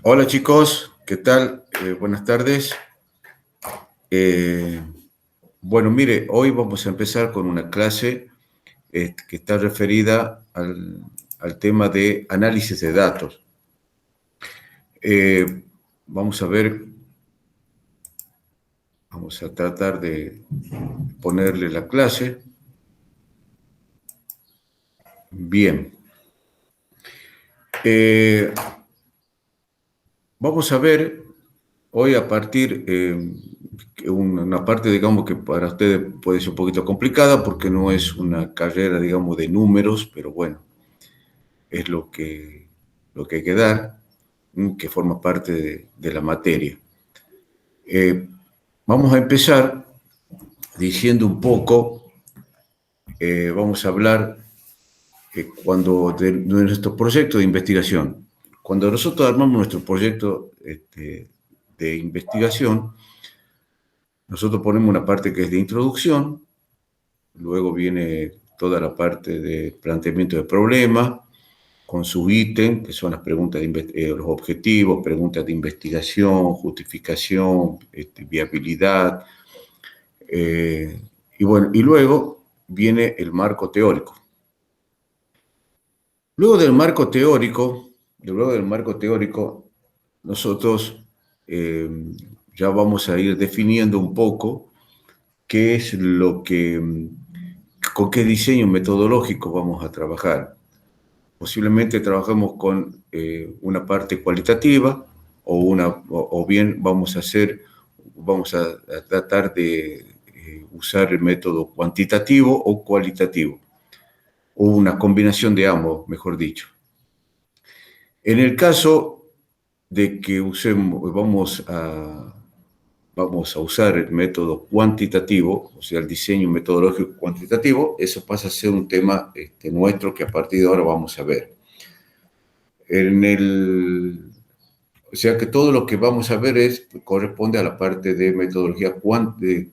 Hola chicos, ¿qué tal? Buenas tardes. Eh, bueno, mire, hoy vamos a empezar con una clase que está referida al tema de análisis de datos. Eh, vamos a ver, vamos a tratar de ponerle la clase. Bien. Eh, Vamos a ver hoy a partir una parte, digamos, que para ustedes puede ser un poquito complicada porque no es una carrera, digamos, de números, pero bueno, es lo que hay que dar, que forma parte de la materia. Eh, Vamos a empezar diciendo un poco, vamos a hablar de nuestro proyecto de investigación. Cuando nosotros armamos nuestro proyecto de investigación, nosotros ponemos una parte que es de introducción, luego viene toda la parte de planteamiento de problemas, con su ítem, que son las preguntas los objetivos, preguntas de investigación, justificación, viabilidad, y bueno, y luego viene el marco teórico. Luego del marco teórico, nosotros eh, ya vamos a ir definiendo un poco qué es con qué diseño metodológico vamos a trabajar. Posiblemente trabajemos con una parte cualitativa o bien vamos a tratar de usar el método cuantitativo o cualitativo, o una combinación de ambos, mejor dicho. En el caso de que vamos a usar el método cuantitativo, o sea, el diseño metodológico cuantitativo, eso pasa a ser un tema nuestro que a partir de ahora vamos a ver. O sea que todo lo que vamos a ver corresponde a la parte de metodología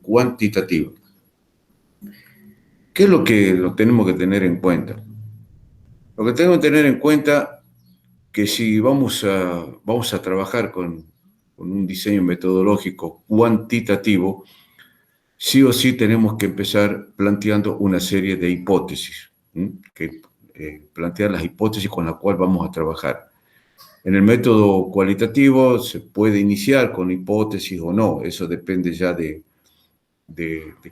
cuantitativa. ¿Qué es lo tenemos que tener en cuenta? Lo que tenemos que tener en cuenta que si vamos a trabajar con un diseño metodológico cuantitativo, sí o sí tenemos que empezar planteando una serie de hipótesis, plantear las hipótesis con las cuales vamos a trabajar. En el método cualitativo se puede iniciar con hipótesis o no, eso depende ya de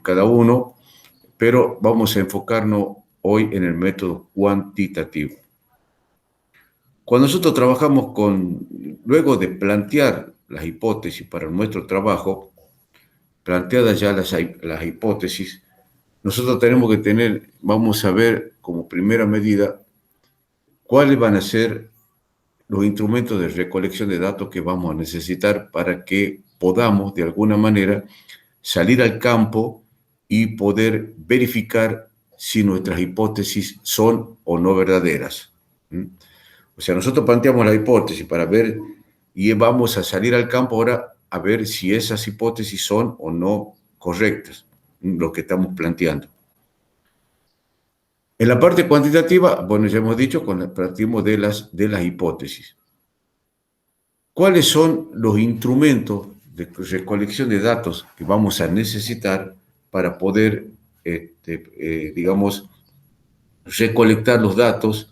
cada uno, pero vamos a enfocarnos hoy en el método cuantitativo. Cuando nosotros trabajamos luego de plantear las hipótesis para nuestro trabajo, planteadas ya las hipótesis, nosotros vamos a ver como primera medida cuáles van a ser los instrumentos de recolección de datos que vamos a necesitar para que podamos, de alguna manera, salir al campo y poder verificar si nuestras hipótesis son o no verdaderas. O sea, nosotros planteamos la hipótesis para ver y vamos a salir al campo ahora a ver si esas hipótesis son o no correctas, lo que estamos planteando. En la parte cuantitativa, bueno, ya hemos dicho, partimos de las hipótesis. ¿Cuáles son los instrumentos de recolección de datos que vamos a necesitar para poder, digamos, recolectar los datos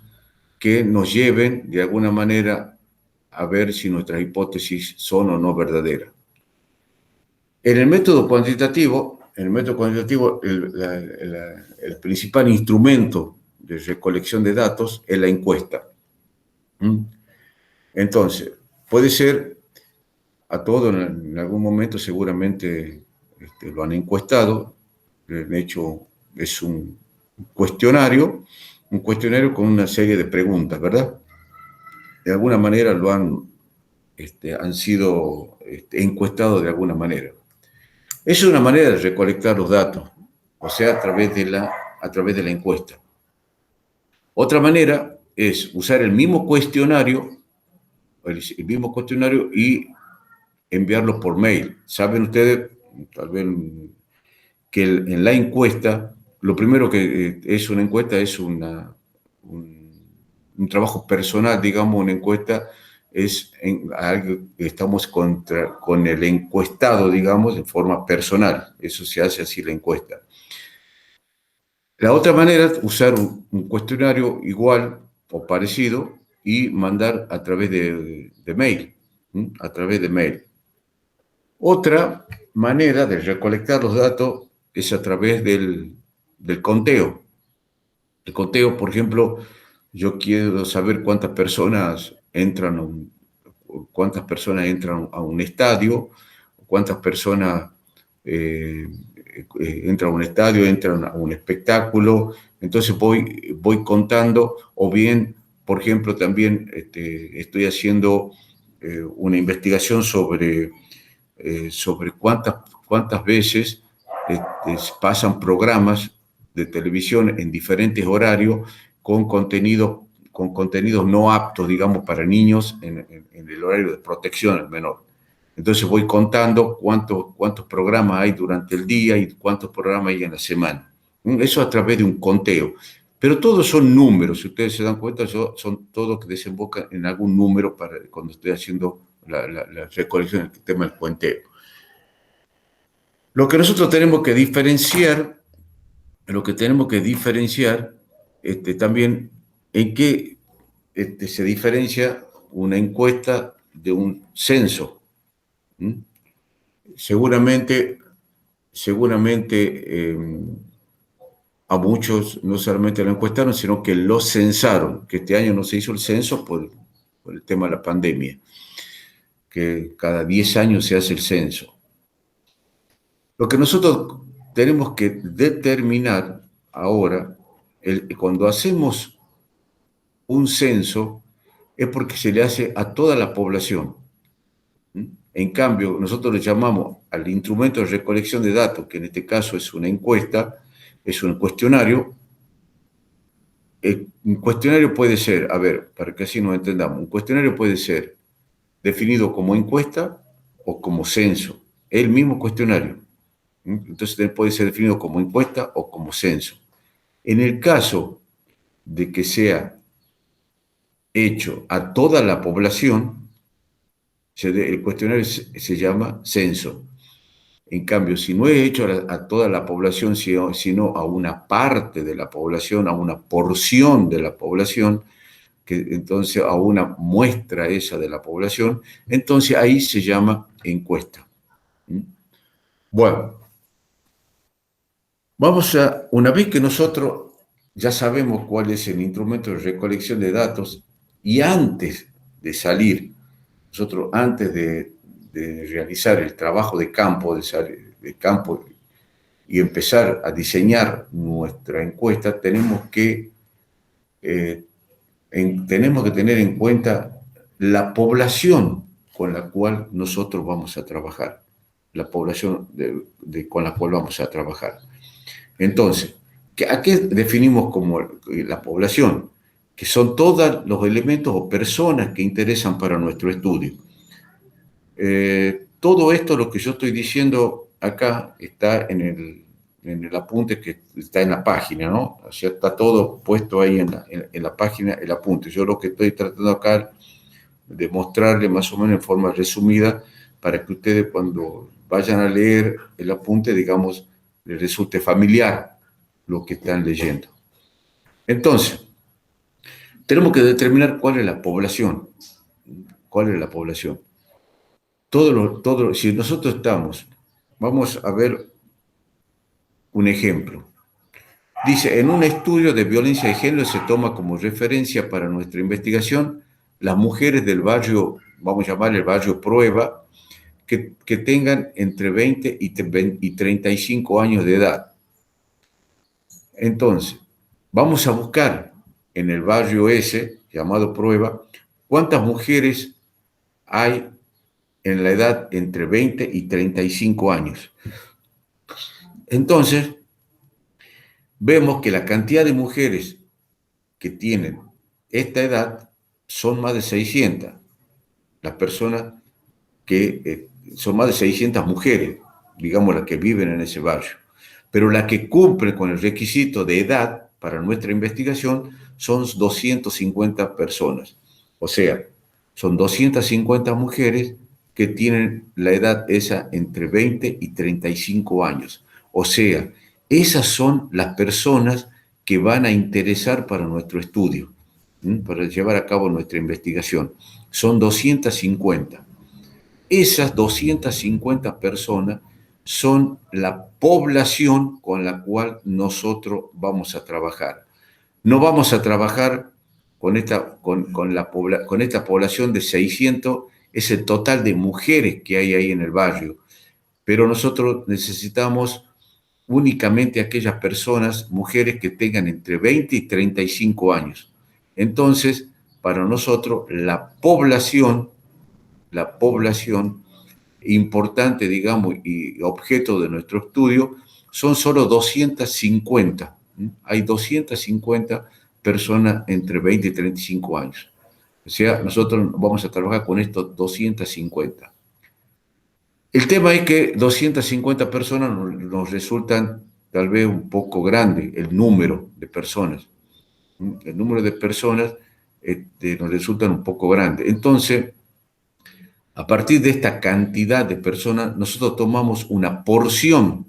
que nos lleven de alguna manera a ver si nuestras hipótesis son o no verdaderas? En el método cuantitativo, el principal instrumento de recolección de datos es la encuesta. Entonces, puede ser a todos en algún momento, seguramente lo han encuestado. De hecho, es un cuestionario con una serie de preguntas, ¿verdad? De alguna manera han sido encuestados de alguna manera. Es una manera de recolectar los datos, o sea, a través de la encuesta. Otra manera es usar el mismo cuestionario y enviarlo por mail. Saben ustedes, tal vez, que en la encuesta, lo primero que es una encuesta es un trabajo personal, digamos, una encuesta estamos con el encuestado, digamos, de forma personal. Eso se hace así la encuesta. La otra manera es usar un cuestionario igual o parecido y mandar a través de mail, a través de mail. Otra manera de recolectar los datos es a través del conteo. El conteo, por ejemplo, yo quiero saber cuántas personas entran a un estadio, cuántas personas entran a un estadio, entran a un espectáculo. Entonces voy contando, o bien, por ejemplo, también estoy haciendo una investigación sobre cuántas veces pasan programas de televisión en diferentes horarios con contenidos no aptos, digamos, para niños en el horario de protección al menor. Entonces voy contando cuántos programas hay durante el día y cuántos programas hay en la semana. Eso a través de un conteo. Pero todos son números, si ustedes se dan cuenta, son todos que desembocan en algún número cuando estoy haciendo la recolección del tema del conteo. Lo que nosotros tenemos que diferenciar, también en qué se diferencia una encuesta de un censo. ¿Mm? Seguramente a muchos no solamente lo encuestaron, sino que lo censaron, que este año no se hizo el censo por el tema de la pandemia, que cada 10 años se hace el censo. Lo que nosotros tenemos que determinar ahora, cuando hacemos un censo, es porque se le hace a toda la población. En cambio, nosotros le llamamos al instrumento de recolección de datos, que en este caso es una encuesta, es un cuestionario. Un cuestionario puede ser, a ver, para que así nos entendamos, un cuestionario puede ser definido como encuesta o como censo. Es el mismo cuestionario. Entonces puede ser definido como encuesta o como censo. En el caso de que sea hecho a toda la población, el cuestionario se llama censo. En cambio, si no es hecho a toda la población, sino a una parte de la población, a una porción de la población, que entonces a una muestra esa de la población, entonces ahí se llama encuesta. Bueno, una vez que nosotros ya sabemos cuál es el instrumento de recolección de datos y antes de salir, nosotros antes de realizar el trabajo de campo, de campo y empezar a diseñar nuestra encuesta, tenemos que tener en cuenta la población con la cual nosotros vamos a trabajar, la población con la cual vamos a trabajar. Entonces, ¿a qué definimos como la población? Que son todos los elementos o personas que interesan para nuestro estudio. Todo esto, lo que yo estoy diciendo acá, está en el apunte que está en la página, ¿no? O sea, está todo puesto ahí en la página, el apunte. Yo lo que estoy tratando acá de mostrarle más o menos en forma resumida para que ustedes cuando vayan a leer el apunte, digamos, les resulte familiar lo que están leyendo. Entonces, tenemos que determinar cuál es la población. ¿Cuál es la población? Si nosotros vamos a ver un ejemplo. Dice, en un estudio de violencia de género se toma como referencia para nuestra investigación las mujeres del barrio, vamos a llamar el barrio Prueba, que tengan entre 20 y 35 años de edad. Entonces, vamos a buscar en el barrio ese, llamado Prueba, cuántas mujeres hay en la edad entre 20 y 35 años. Entonces, vemos que la cantidad de mujeres que tienen esta edad son más de 600. Las personas que son más de 600 mujeres, digamos, las que viven en ese barrio. Pero las que cumplen con el requisito de edad para nuestra investigación son 250 personas. O sea, Son 250 mujeres que tienen la edad esa entre 20 y 35 años. O sea, esas son las personas que van a interesar para nuestro estudio, para llevar a cabo nuestra investigación. Son 250. Esas 250 personas son la población con la cual nosotros vamos a trabajar. No vamos a trabajar con esta población de 600, es el total de mujeres que hay ahí en el barrio, pero nosotros necesitamos únicamente aquellas personas, mujeres que tengan entre 20 y 35 años. Entonces, para nosotros, la población importante, digamos, y objeto de nuestro estudio, son solo 250. Hay 250 personas entre 20 y 35 años. O sea, nosotros vamos a trabajar con estos 250. El tema es que 250 personas nos resultan tal vez un poco grande el número de personas. El número de personas nos resultan un poco grande. Entonces, a partir de esta cantidad de personas, nosotros tomamos una porción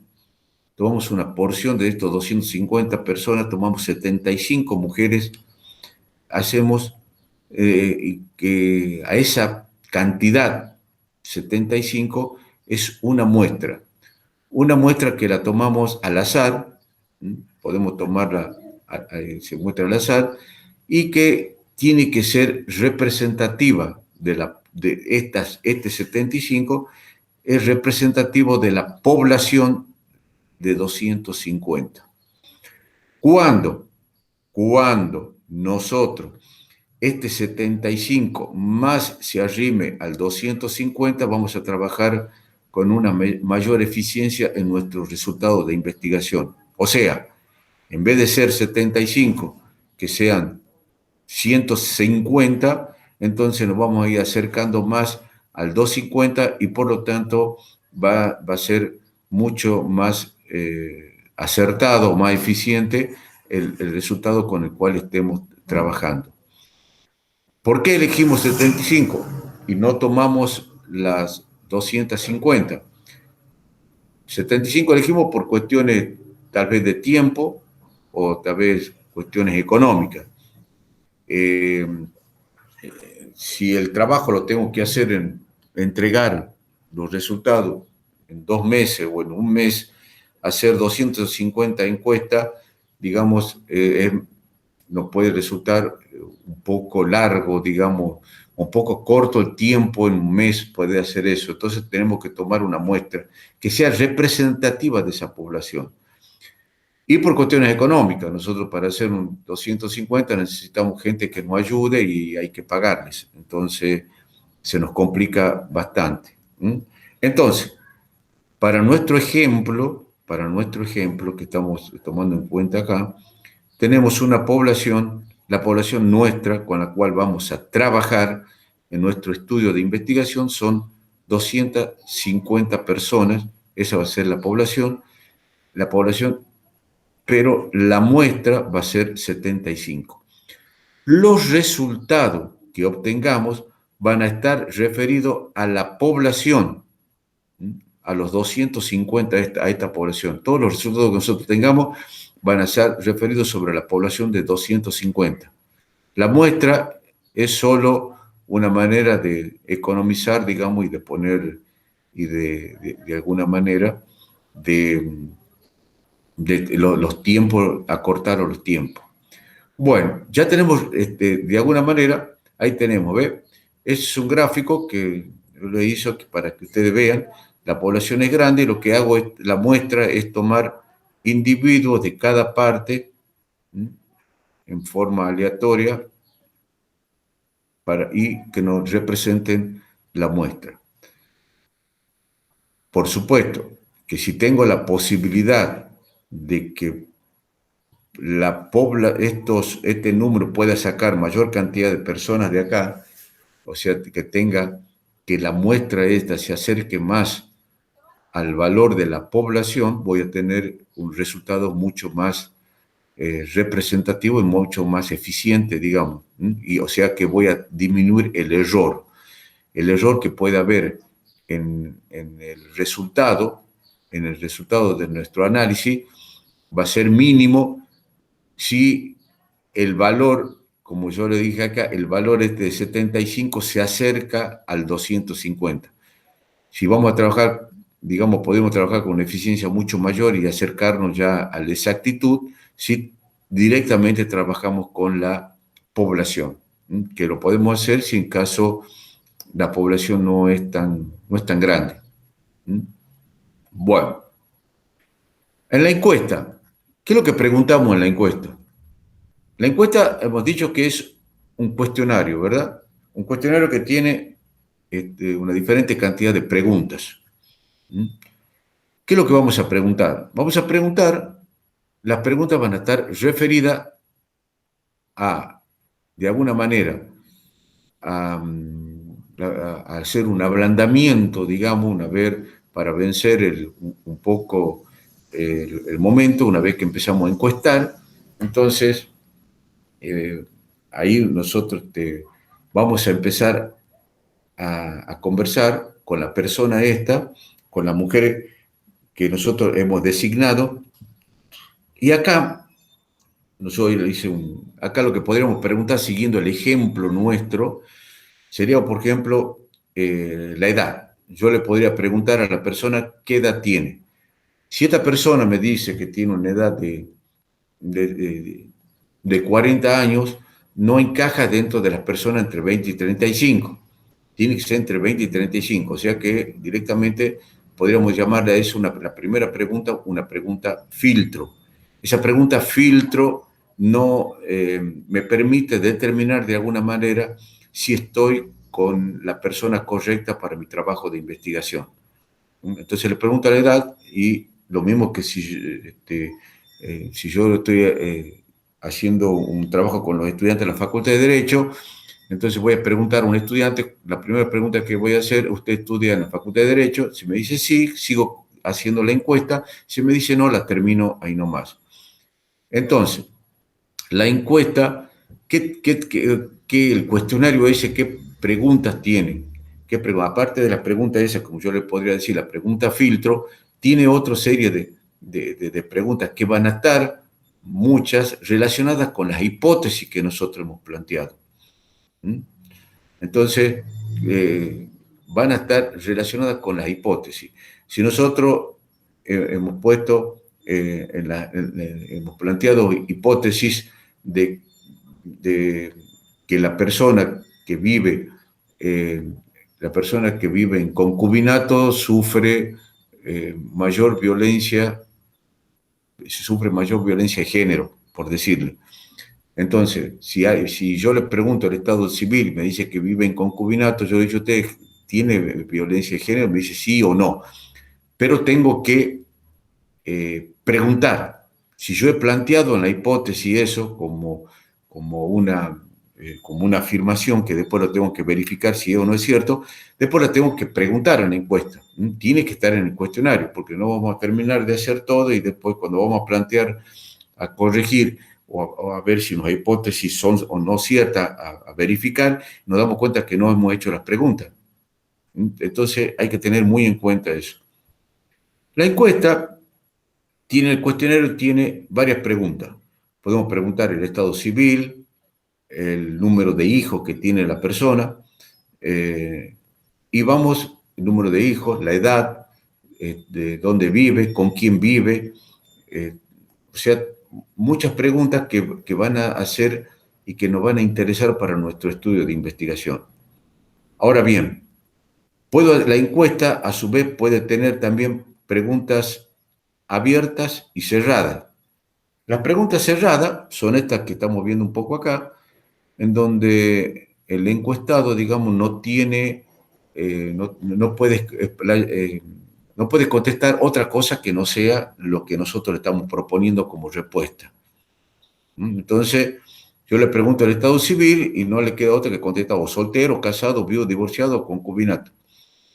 de estos 250 personas, tomamos 75 mujeres, hacemos y que a esa cantidad, 75, es una muestra que la tomamos al azar, podemos tomarla, se muestra al azar, y que tiene que ser representativa este 75, es representativo de la población de 250. ¿Cuándo? Cuando nosotros, este 75 más se arrime al 250, vamos a trabajar con una mayor eficiencia en nuestros resultados de investigación. O sea, en vez de ser 75, que sean 150, entonces nos vamos a ir acercando más al 250 y por lo tanto va a ser mucho más acertado, más eficiente el resultado con el cual estemos trabajando. ¿Por qué elegimos 75 y no tomamos las 250? 75 elegimos por cuestiones tal vez de tiempo o tal vez cuestiones económicas. Eh, si el trabajo lo tengo que hacer entregar los resultados en 2 meses o en un mes, hacer 250 encuestas, digamos, nos puede resultar un poco largo, digamos, un poco corto el tiempo, en un mes puede hacer eso. Entonces tenemos que tomar una muestra que sea representativa de esa población. Y por cuestiones económicas, nosotros para hacer un 250 necesitamos gente que nos ayude y hay que pagarles. Entonces se nos complica bastante. Entonces, para nuestro ejemplo que estamos tomando en cuenta acá, tenemos una población, la población nuestra con la cual vamos a trabajar en nuestro estudio de investigación son 250 personas, esa va a ser la población, pero la muestra va a ser 75. Los resultados que obtengamos van a estar referidos a la población, a los 250, a esta población. Todos los resultados que nosotros tengamos van a ser referidos sobre la población de 250. La muestra es solo una manera de economizar, digamos, y de poner, y de alguna manera, de los tiempos, acortar los tiempos. Bueno, ya tenemos, de alguna manera, ahí tenemos, ¿ve? Es un gráfico que lo hizo para que ustedes vean, la población es grande y lo que hago es, la muestra es tomar individuos de cada parte en forma aleatoria y que nos representen la muestra. Por supuesto que si tengo la posibilidad de que este número pueda sacar mayor cantidad de personas de acá, o sea, que la muestra esta se acerque más al valor de la población, voy a tener un resultado mucho más representativo y mucho más eficiente, digamos. Y o sea que voy a disminuir el error que puede haber en en el resultado de nuestro análisis va a ser mínimo si el valor, como yo le dije acá, el valor este de 75 se acerca al 250. Si vamos a trabajar, digamos, podemos trabajar con una eficiencia mucho mayor y acercarnos ya a la exactitud si directamente trabajamos con la población, que lo podemos hacer si en caso la población no es tan grande. Bueno, en la encuesta, ¿qué es lo que preguntamos en la encuesta? La encuesta hemos dicho que es un cuestionario, ¿verdad? Un cuestionario que tiene una diferente cantidad de preguntas. ¿Qué es lo que vamos a preguntar? Vamos a preguntar, las preguntas van a estar referidas a, de alguna manera, a, a hacer un ablandamiento, digamos, para vencer un poco el momento, una vez que empezamos a encuestar. Entonces, eh, ahí nosotros vamos a empezar a conversar con la persona esta, con la mujer que nosotros hemos designado. Y acá, nosotros hice acá lo que podríamos preguntar siguiendo el ejemplo nuestro sería, por ejemplo, la edad. Yo le podría preguntar a la persona qué edad tiene. Si esta persona me dice que tiene una edad de, de, de 40 años, no encaja dentro de las personas entre 20 y 35. Tiene que ser entre 20 y 35. O sea que directamente podríamos llamarle a eso la primera pregunta, una pregunta filtro. Esa pregunta filtro no me permite determinar de alguna manera si estoy con la persona correcta para mi trabajo de investigación. Entonces le pregunto la edad y lo mismo que si yo estoy haciendo un trabajo con los estudiantes de la Facultad de Derecho, entonces voy a preguntar a un estudiante, la primera pregunta que voy a hacer, ¿usted estudia en la Facultad de Derecho? Si me dice sí, sigo haciendo la encuesta. Si me dice no, la termino ahí nomás. Entonces, la encuesta, ¿qué el cuestionario ese, qué preguntas tiene? Aparte de las preguntas esas, como yo le podría decir, la pregunta filtro, tiene otra serie de preguntas que van a estar, muchas, relacionadas con las hipótesis que nosotros hemos planteado. Entonces, van a estar relacionadas con las hipótesis. Si nosotros hemos puesto, hemos planteado hipótesis de que eh, la persona que vive en concubinato sufre mayor violencia de género, por decirle. Entonces, si yo le pregunto al Estado civil, me dice que vive en concubinato, yo le digo, ¿usted tiene violencia de género? Me dice sí o no. Pero tengo que preguntar. Si yo he planteado en la hipótesis eso como una afirmación que después lo tengo que verificar si es o no es cierto, después la tengo que preguntar en la encuesta. Tiene que estar en el cuestionario, porque no vamos a terminar de hacer todo y después cuando vamos a plantear, a corregir o a ver si nuestras hipótesis son o no ciertas, a verificar, nos damos cuenta que no hemos hecho las preguntas. Entonces hay que tener muy en cuenta eso. La encuesta el cuestionario tiene varias preguntas. Podemos preguntar el estado civil, el número de hijos que tiene la persona, y vamos, el número de hijos, la edad, de dónde vive, con quién vive, o sea, muchas preguntas que van a hacer y que nos van a interesar para nuestro estudio de investigación. Ahora bien, la encuesta a su vez puede tener también preguntas abiertas y cerradas. Las preguntas cerradas son estas que estamos viendo un poco acá, en donde el encuestado, digamos, no puede contestar otra cosa que no sea lo que nosotros le estamos proponiendo como respuesta. Entonces, yo le pregunto al estado civil y no le queda otra que contestar o soltero, casado, viudo, divorciado o concubinato.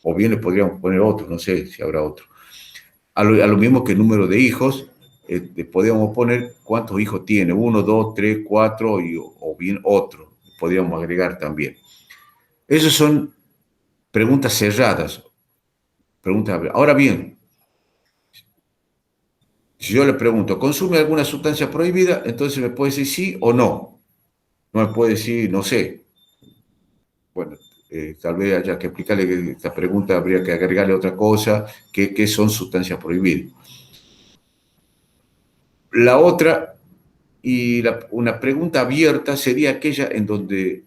O bien le podríamos poner otro, no sé si habrá otro. A lo mismo que el número de hijos, podríamos poner cuántos hijos tiene, 1, 2, 3, 4, o bien otro, podríamos agregar también. Esas son preguntas cerradas. Ahora bien, si yo le pregunto, ¿consume alguna sustancia prohibida? Entonces me puede decir sí o no. No me puede decir, no sé. Bueno, tal vez haya que explicarle que esta pregunta habría que agregarle otra cosa, que son sustancias prohibidas. La otra, una pregunta abierta sería aquella en donde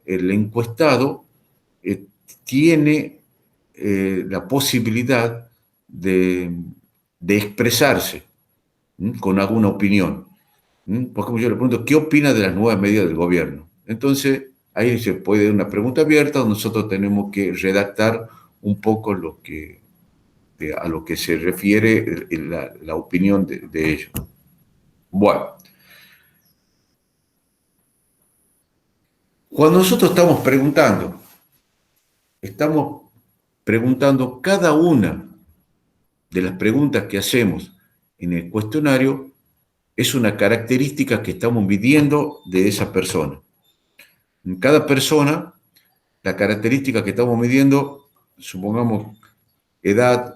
el encuestado eh, tiene la posibilidad de expresarse con alguna opinión. Por ejemplo, yo le pregunto, ¿qué opina de las nuevas medidas del gobierno? Entonces, ahí se puede una pregunta abierta donde nosotros tenemos que redactar un poco a lo que se refiere la opinión de ellos. Bueno, cuando nosotros estamos preguntando cada una de las preguntas que hacemos en el cuestionario, es una característica que estamos midiendo de esa persona. En cada persona, la característica que estamos midiendo, supongamos edad,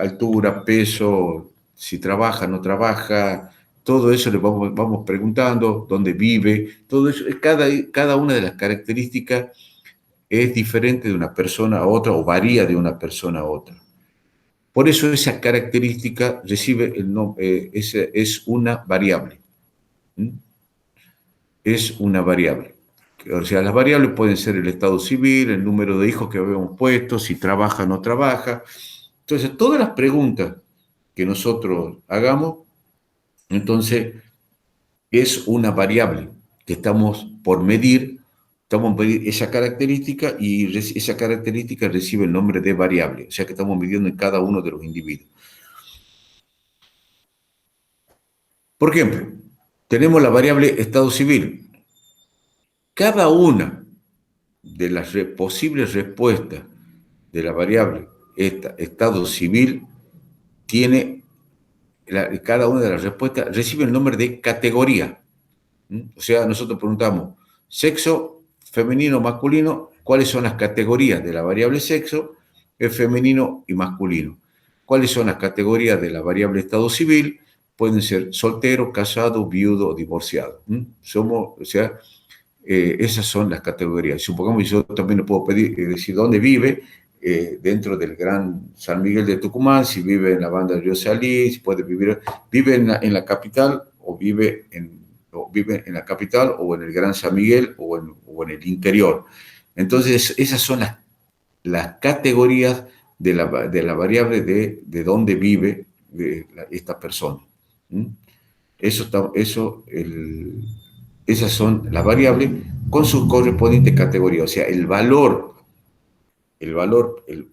altura, peso, si trabaja, no trabaja, todo eso le vamos preguntando, dónde vive, todo eso, cada una de las características es diferente de una persona a otra o varía de una persona a otra. Por eso esa característica recibe el nombre, es una variable. ¿Mm? Es una variable. O sea, las variables pueden ser el estado civil, el número de hijos que habíamos puesto, si trabaja o no trabaja. Entonces, todas las preguntas que nosotros hagamos, entonces, es una variable que estamos por medir esa característica y esa característica recibe el nombre de variable, o sea que estamos midiendo en cada uno de los individuos. Por ejemplo, tenemos la variable estado civil. Cada una de las posibles respuestas de la variable estado civil tiene, cada una de las respuestas recibe el nombre de categoría. O sea, nosotros preguntamos sexo, femenino, masculino, ¿cuáles son las categorías de la variable sexo? Es femenino y masculino. ¿Cuáles son las categorías de la variable estado civil? Pueden ser soltero, casado, viudo o divorciado. O sea, esas son las categorías. Supongamos que yo también le puedo pedir, decir dónde vive, dentro del Gran San Miguel de Tucumán, si vive en la banda de Río Salí, si vive en la capital o vive en la capital o en el Gran San Miguel o en el interior. Entonces, esas son las categorías de la variable de dónde vive esta persona. ¿Mm? Esas son las variables con sus correspondientes categorías, o sea, el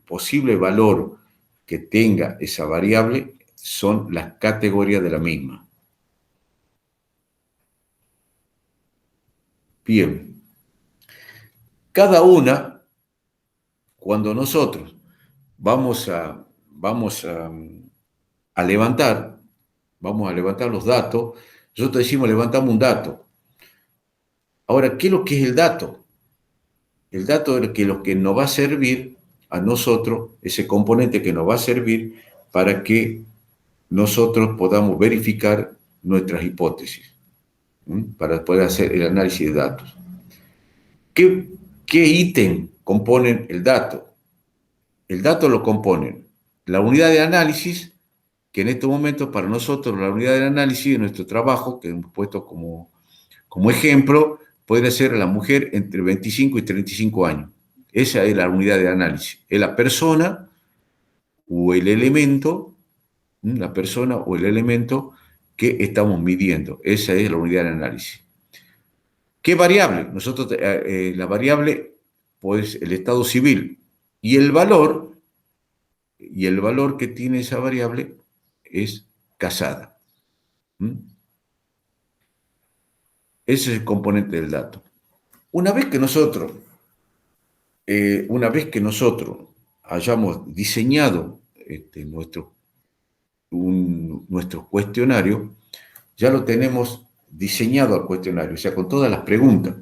posible valor que tenga esa variable son las categorías de la misma. Bien, cada una, cuando nosotros vamos a levantar, vamos a levantar los datos, nosotros decimos levantamos un dato. Ahora, ¿qué es lo que es el dato? El dato es lo que nos va a servir a nosotros, ese componente que nos va a servir para que nosotros podamos verificar nuestras hipótesis, para poder hacer el análisis de datos. ¿Qué ítem componen el dato? El dato lo componen la unidad de análisis, que en este momento para nosotros la unidad de análisis de nuestro trabajo, que hemos puesto como ejemplo, puede ser la mujer entre 25 y 35 años. Esa es la unidad de análisis. Es la persona o el elemento, la persona o el elemento que estamos midiendo. Esa es la unidad de análisis. ¿Qué variable? Nosotros, la variable, pues el estado civil y el valor que tiene esa variable es casada. Ese es el componente del dato. Una vez que nosotros hayamos diseñado nuestro cuestionario, ya lo tenemos diseñado al cuestionario, o sea, con todas las preguntas.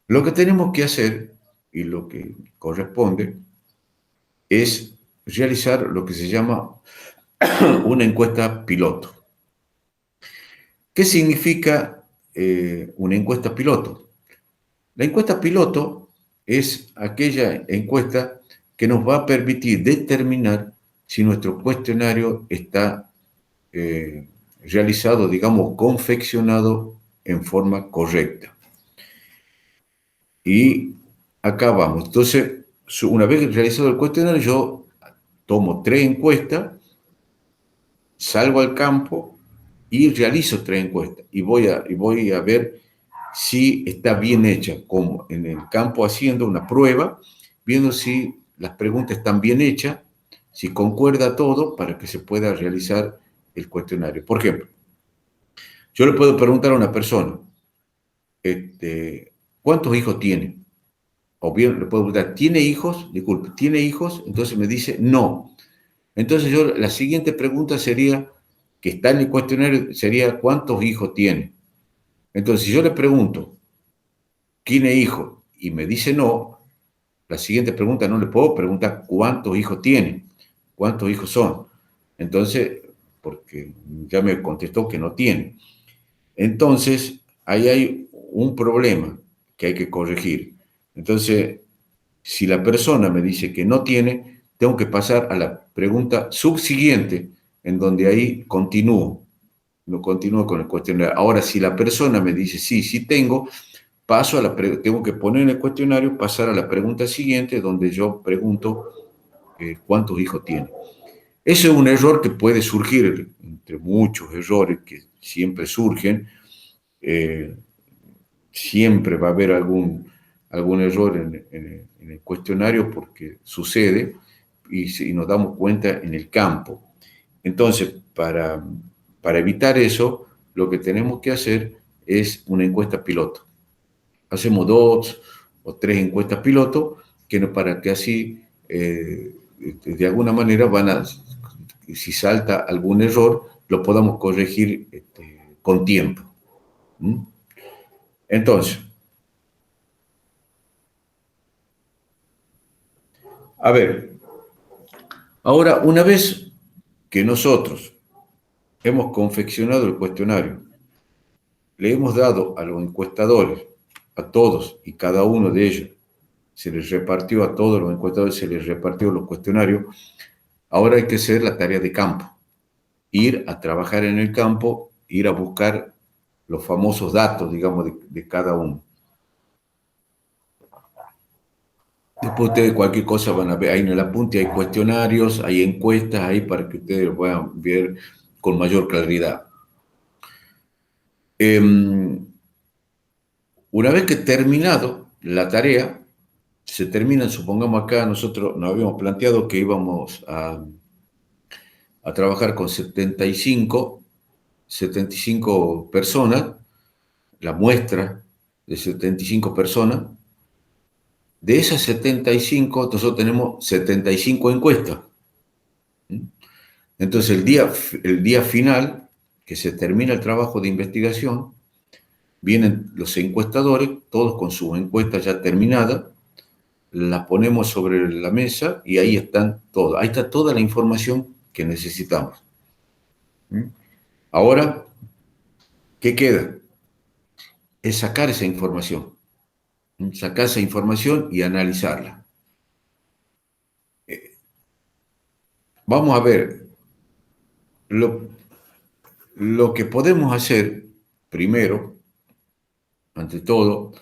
Lo que tenemos que hacer y lo que corresponde es realizar lo que se llama una encuesta piloto. ¿Qué significa una encuesta piloto? La encuesta piloto es aquella encuesta que nos va a permitir determinar si nuestro cuestionario está realizado, digamos, confeccionado en forma correcta. Y acá vamos. Entonces, una vez realizado el cuestionario, yo tomo 3 encuestas, salgo al campo y realizo 3 encuestas. Y voy a ver si está bien hecha, como en el campo haciendo una prueba, viendo si las preguntas están bien hechas, si concuerda todo para que se pueda realizar el cuestionario. Por ejemplo, yo le puedo preguntar a una persona, ¿cuántos hijos tiene? O bien le puedo preguntar, ¿tiene hijos? Disculpe, ¿tiene hijos? Entonces me dice, no. Entonces la siguiente pregunta sería, que está en el cuestionario, sería, ¿cuántos hijos tiene? Entonces, si yo le pregunto, ¿tiene hijos? Y me dice no, la siguiente pregunta no le puedo preguntar cuántos hijos tiene, cuántos hijos son. Entonces, porque ya me contestó que no tiene. Entonces, ahí hay un problema que hay que corregir. Entonces, si la persona me dice que no tiene, tengo que pasar a la pregunta subsiguiente, en donde ahí continúo, no continúo con el cuestionario. Ahora, si la persona me dice sí, sí tengo, tengo que poner en el cuestionario, pasar a la pregunta siguiente, donde yo pregunto cuántos hijos tiene. Ese es un error que puede surgir, entre muchos errores que siempre surgen. eh, Siempre va a haber algún error en el cuestionario porque sucede y nos damos cuenta en el campo. Entonces, para evitar eso, lo que tenemos que hacer es una encuesta piloto. Hacemos 2 o 3 encuestas piloto para que así, de alguna manera, si salta algún error, lo podamos corregir con tiempo. ¿Mm? Entonces, a ver, ahora, una vez que nosotros hemos confeccionado el cuestionario, le hemos dado a los encuestadores, a todos y cada uno de ellos, se les repartió a todos los encuestadores, se les repartió los cuestionarios, ahora hay que hacer la tarea de campo, ir a trabajar en el campo, ir a buscar los famosos datos, digamos, de cada uno. Después ustedes cualquier cosa van a ver, ahí en el apunte hay cuestionarios, hay encuestas ahí para que ustedes lo puedan ver con mayor claridad. Una vez que terminado la tarea, se termina, supongamos acá, nosotros nos habíamos planteado que íbamos a trabajar con 75 personas, la muestra de 75 personas. De esas 75, nosotros tenemos 75 encuestas. Entonces, el día final, que se termina el trabajo de investigación, vienen los encuestadores, todos con sus encuestas ya terminadas, las ponemos sobre la mesa y ahí están todas. Ahí está toda la información que necesitamos. Ahora, ¿qué queda? Es sacar esa información. Sacar esa información y analizarla. Vamos a ver, lo, lo que podemos hacer primero, ante todo,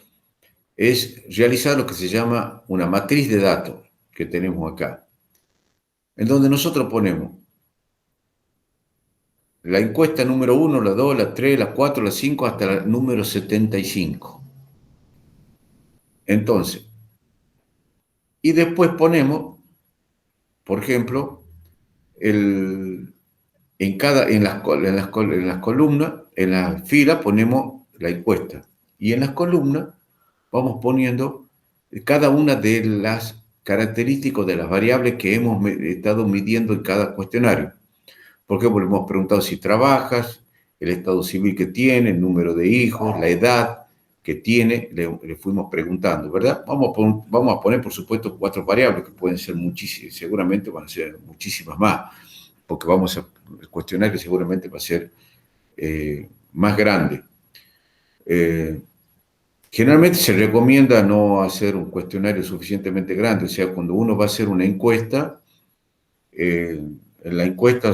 es realizar lo que se llama una matriz de datos que tenemos acá, en donde nosotros ponemos la encuesta número 1, la 2, la 3, la 4, la 5, hasta la número 75. Entonces, y después ponemos, por ejemplo, en las columnas, en la fila ponemos la encuesta. Y en las columnas vamos poniendo cada una de las características de las variables que hemos estado midiendo en cada cuestionario. Por ejemplo, le hemos preguntado si trabajas, el estado civil que tiene, el número de hijos, la edad que tiene, le fuimos preguntando, ¿verdad? Vamos a poner, por supuesto, 4 variables que pueden ser muchísimas, seguramente van a ser muchísimas más, porque el cuestionario seguramente va a ser más grande. Generalmente se recomienda no hacer un cuestionario suficientemente grande, o sea, cuando uno va a hacer una encuesta, en la encuesta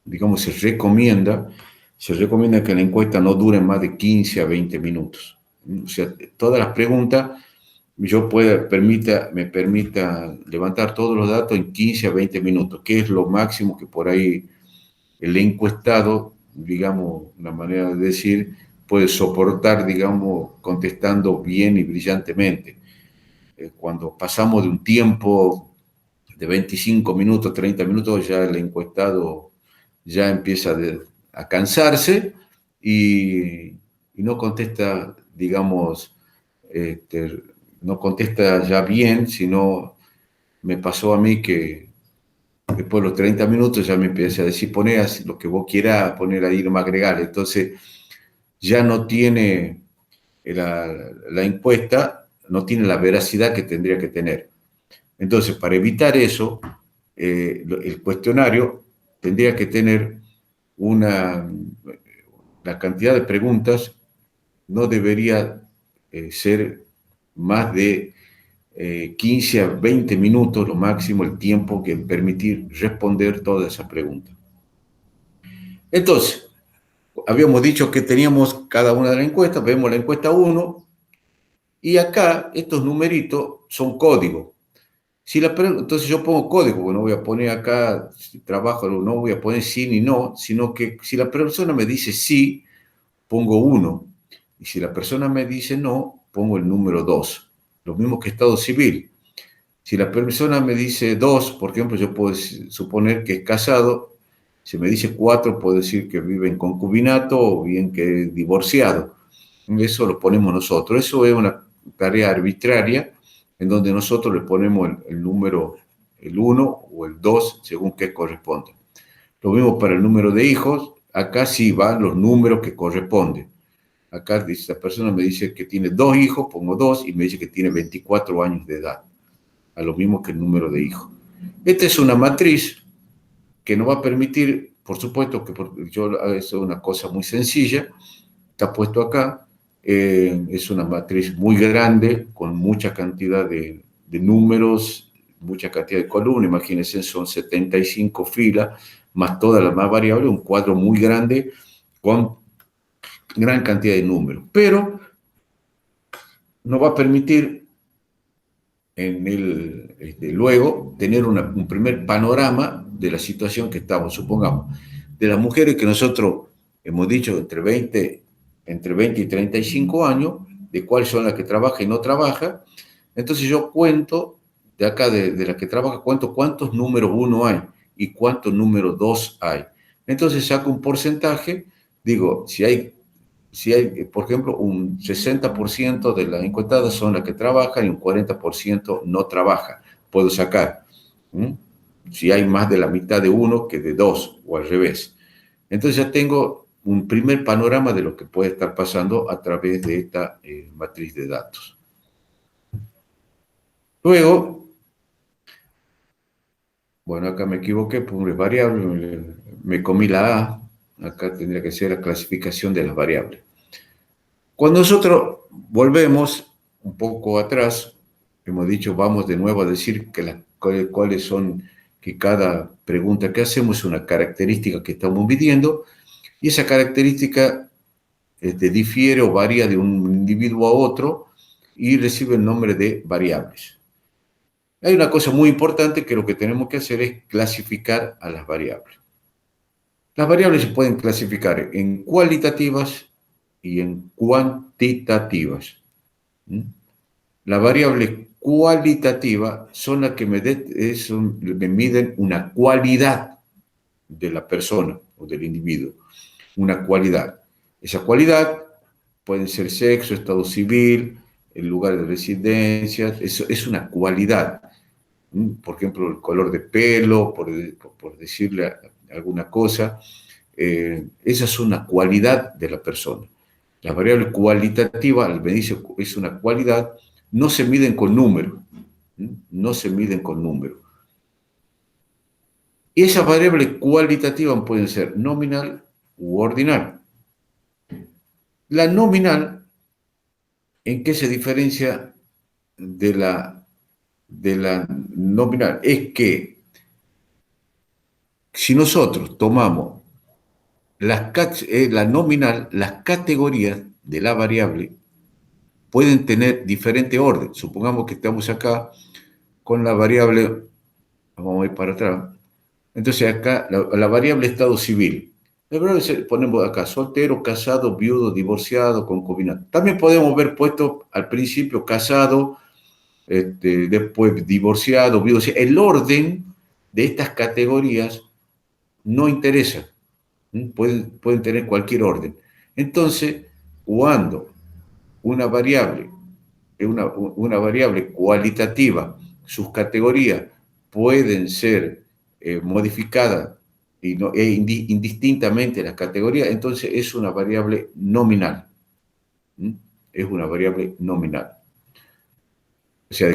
digamos, se recomienda que la encuesta no dure más de 15 a 20 minutos. O sea, todas las preguntas me permita levantar todos los datos en 15 a 20 minutos, que es lo máximo que por ahí el encuestado, digamos, una manera de decir, puede soportar, digamos, contestando bien y brillantemente. Cuando pasamos de un tiempo de 25 minutos, 30 minutos, ya el encuestado ya empieza a cansarse y no contesta, digamos, no contesta ya bien, sino me pasó a mí que después de los 30 minutos ya me empieza a decir, poné lo que vos quieras, poner ahí, no me agregar. Entonces ya no tiene la encuesta, no tiene la veracidad que tendría que tener. Entonces, para evitar eso, el cuestionario tendría que tener la cantidad de preguntas no debería ser más de 15 a 20 minutos, lo máximo, el tiempo que permitir responder todas esas preguntas. Entonces, habíamos dicho que teníamos cada una de las encuestas, vemos la encuesta 1, y acá estos numeritos son códigos. Entonces yo pongo código, no voy a poner acá si trabajo, no voy a poner sí ni no, sino que si la persona me dice sí, pongo 1. Y si la persona me dice no, pongo el número 2. Lo mismo que estado civil. Si la persona me dice 2, por ejemplo, yo puedo suponer que es casado. Si me dice 4, puedo decir que vive en concubinato o bien que es divorciado. Eso lo ponemos nosotros. Eso es una tarea arbitraria en donde nosotros le ponemos el número, el 1 o el 2, según qué corresponde. Lo mismo para el número de hijos. Acá sí van los números que corresponden. Acá esta persona me dice que tiene 2 hijos, pongo 2 y me dice que tiene 24 años de edad, a lo mismo que el número de hijos. Esta es una matriz que nos va a permitir, por supuesto que es una cosa muy sencilla, está puesto acá, es una matriz muy grande, con mucha cantidad de números, mucha cantidad de columnas, imagínense, son 75 filas, más todas las más variables, un cuadro muy grande con gran cantidad de números, pero nos va a permitir luego tener un primer panorama de la situación que estamos, supongamos, de las mujeres que nosotros hemos dicho entre 20 y 35 años, de cuáles son las que trabajan y no trabajan. Entonces yo cuento, de acá de las que trabajan, cuento cuántos números 1 hay y cuántos números 2 hay. Entonces saco un porcentaje, digo, si hay, por ejemplo, un 60% de las encuestadas son las que trabajan y un 40% no trabaja. Puedo sacar, si hay más de la mitad de 1 que de 2 o al revés. Entonces ya tengo un primer panorama de lo que puede estar pasando a través de esta matriz de datos. Luego, bueno, acá me equivoqué, puse variable, me comí la A, acá tendría que ser la clasificación de las variables. Cuando nosotros volvemos un poco atrás, hemos dicho, vamos de nuevo a decir cuáles son, que cada pregunta que hacemos es una característica que estamos midiendo, y esa característica difiere o varía de un individuo a otro y recibe el nombre de variables. Hay una cosa muy importante que lo que tenemos que hacer es clasificar a las variables. Las variables se pueden clasificar en cualitativas y en cuantitativas. Las variables cualitativas son las que me miden una cualidad de la persona o del individuo, una cualidad. Esa cualidad puede ser sexo, estado civil, el lugar de residencia, eso es una cualidad. Por ejemplo, el color de pelo, por decirle alguna cosa. Esa es una cualidad de la persona. La variable cualitativa, al medirse es una cualidad, no se miden con números, no se miden con números. Y esas variables cualitativas pueden ser nominal u ordinal. La nominal, ¿en qué se diferencia de la nominal? Es que si nosotros tomamos la nominal, las categorías de la variable pueden tener diferente orden. Supongamos que estamos acá con la variable, vamos a ir para atrás. Entonces acá la variable estado civil. La variable ponemos acá soltero, casado, viudo, divorciado, concubinato. También podemos ver puesto al principio casado, después divorciado, viudo. O sea, el orden de estas categorías no interesa. Pueden tener cualquier orden. Entonces, cuando una variable, una variable cualitativa, sus categorías pueden ser modificadas indistintamente las categorías, entonces es una variable nominal. Es una variable nominal. O sea,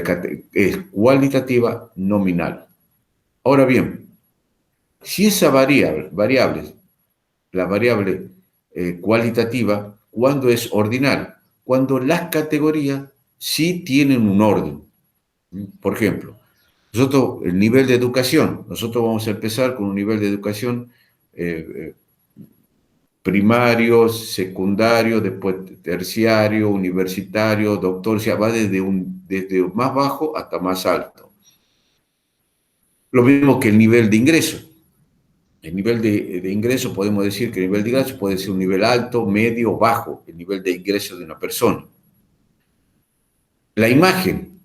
es cualitativa nominal. Ahora bien, si esa variable la variable cualitativa, cuando es ordinal, cuando las categorías sí tienen un orden. Por ejemplo, el nivel de educación, nosotros vamos a empezar con un nivel de educación eh, primario, secundario, después terciario, universitario, doctor, o sea, va desde más bajo hasta más alto. Lo mismo que el nivel de ingreso. El nivel de ingreso, podemos decir que el nivel de ingreso puede ser un nivel alto, medio o bajo, el nivel de ingreso de una persona. La imagen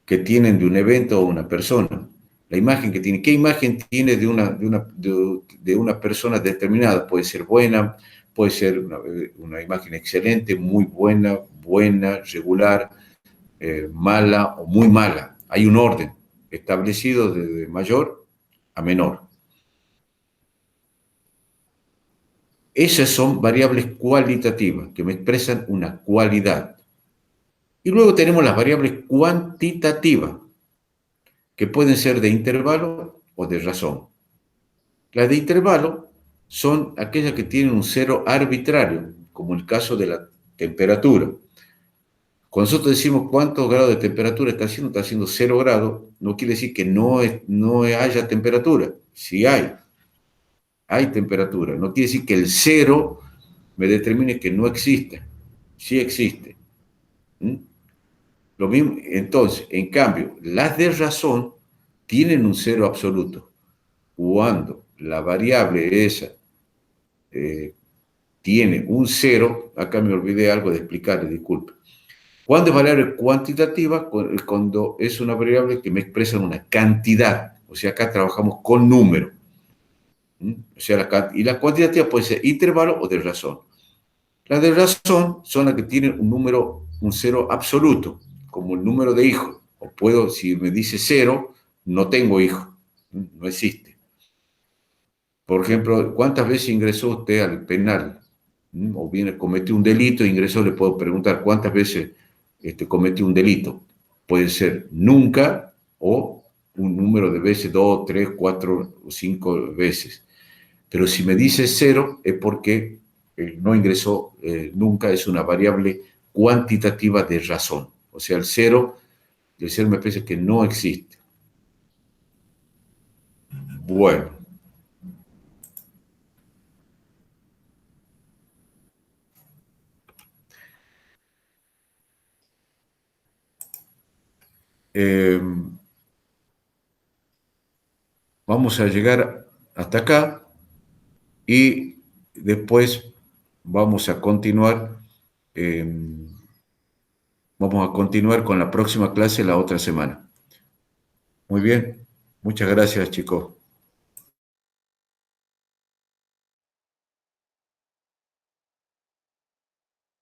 que tienen de un evento o una persona, la imagen que tiene, ¿qué imagen tiene de una persona determinada? Puede ser buena, puede ser una imagen excelente, muy buena, regular, mala o muy mala. Hay un orden establecido de mayor a menor. Esas son variables cualitativas que me expresan una cualidad. Y luego tenemos las variables cuantitativas, que pueden ser de intervalo o de razón. Las de intervalo son aquellas que tienen un cero arbitrario, como el caso de la temperatura. Cuando nosotros decimos cuántos grados de temperatura está haciendo 0 grados, no quiere decir que no haya temperatura. Sí hay temperatura. No quiere decir que el cero me determine que no existe. Sí existe. ¿Mm? Lo mismo, entonces, en cambio, las de razón tienen un cero absoluto. Cuando la variable esa tiene un cero, acá me olvidé algo de explicarle, disculpe. Cuando es variable cuantitativa, cuando es una variable que me expresa una cantidad, o sea, acá trabajamos con números. O sea, y la cuantitativa puede ser intervalo o de razón. Las de razón son las que tienen un cero absoluto, como el número de hijos. O puedo, si me dice cero, no tengo hijos, no existe. Por ejemplo, ¿cuántas veces ingresó usted al penal? O bien cometió un delito, ingresó, le puedo preguntar cuántas veces cometió un delito. Puede ser nunca o un número de veces, 2, 3, 4 o 5 veces. Pero si me dice cero es porque no ingresó nunca, es una variable cuantitativa de razón. O sea, el cero me parece que no existe. Bueno, eh, vamos a llegar hasta acá y después vamos a continuar, eh, vamos a continuar con la próxima clase la otra semana. Muy bien, muchas gracias, chicos.